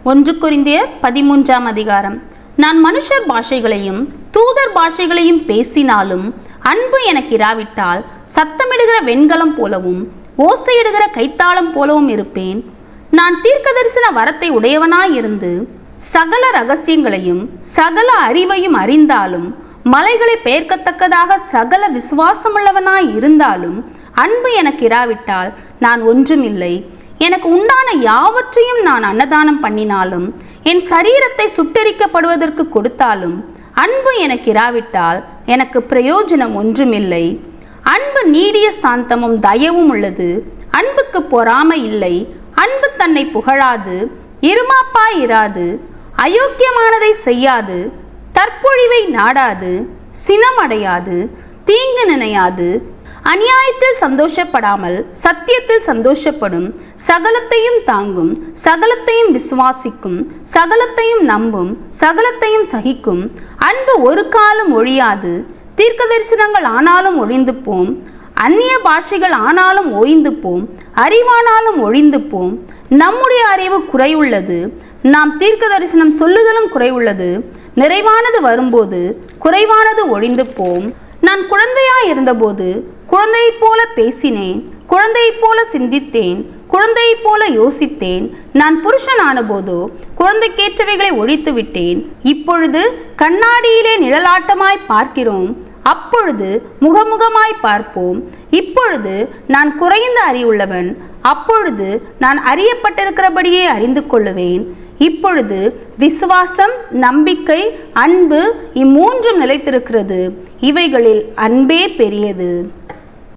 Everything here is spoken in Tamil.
1 கொரிந்தியர் 13ஆம் அதிகாரம். நான் மனுஷர் பாஷைகளையும் தூதர் பாஷைகளையும் பேசினாலும் அன்பு எனக்கு இராவிட்டால் சத்தமிடுகிற வெண்கலம் போலவும் ஓசையிடுகிற கைத்தாளம் போலவும் இருப்பேன். நான் தீர்க்கதரிசன வரத்தை உடையவனாயிருந்து சகல ரகசியங்களையும் சகல அறிவையும் அறிந்தாலும் மலைகளை பெயர்க்கத்தக்கதாக சகல விசுவாசமுள்ளவனாய் இருந்தாலும் அன்பு எனக்கு இராவிட்டால் நான் ஒன்றுமில்லை. எனக்கு உண்டான யாவற்றையும் நான் அன்னதானம் பண்ணினாலும் என் சரீரத்தை சுட்டெரிக்கப்படுவதற்கு கொடுத்தாலும் அன்பு எனக்கு இராவிட்டால் எனக்கு பிரயோஜனம் ஒன்றுமில்லை. அன்பு நீடிய சாந்தமும் தயவும் உள்ளது. அன்புக்கு பொறாமை இல்லை. அன்பு தன்னை புகழாது, இருமாப்பாய் இராது, அயோக்கியமானதை செய்யாது, தற்பொழிவை நாடாது, சினமடையாது, தீங்கு நினையாது, அநியாயத்தில் சந்தோஷப்படாமல் சத்தியத்தில் சந்தோஷப்படும், சகலத்தையும் தாங்கும், சகலத்தையும் விசுவாசிக்கும், சகலத்தையும் நம்பும், சகலத்தையும் சகிக்கும். அன்பு ஒரு காலம் ஒழியாது. தீர்க்க தரிசனங்கள் ஆனாலும் ஒழிந்து போம், அந்நிய பாஷைகள் ஆனாலும் ஓய்ந்து போம், அறிவானாலும் ஒழிந்து போம். நம்முடைய அறிவு குறைவுள்ளது, நாம் தீர்க்க தரிசனம் சொல்லுதலும் குறைவுள்ளது. நிறைவானது வரும்போது குறைவானது ஒழிந்து போம். நான் குழந்தையாய் இருந்தபோது குழந்தையைப் போல பேசினேன், குழந்தையைப் போல சிந்தித்தேன், குழந்தையைப் போல யோசித்தேன். நான் புருஷனான போதோ குழந்தைக்கேற்றவைகளை ஒழித்து விட்டேன். இப்பொழுது கண்ணாடியிலே நிழலாட்டமாய் பார்க்கிறோம், அப்பொழுது முகமுகமாய் பார்ப்போம். இப்பொழுது நான் குறைந்த அறிவுள்ளவன், அப்பொழுது நான் அறியப்பட்டிருக்கிறபடியே அறிந்து கொள்ளுவேன். இப்பொழுது விசுவாசம், நம்பிக்கை, அன்பு இம்மூன்றும் நிலைத்திருக்கிறது. இவைகளில் அன்பே பெரியது.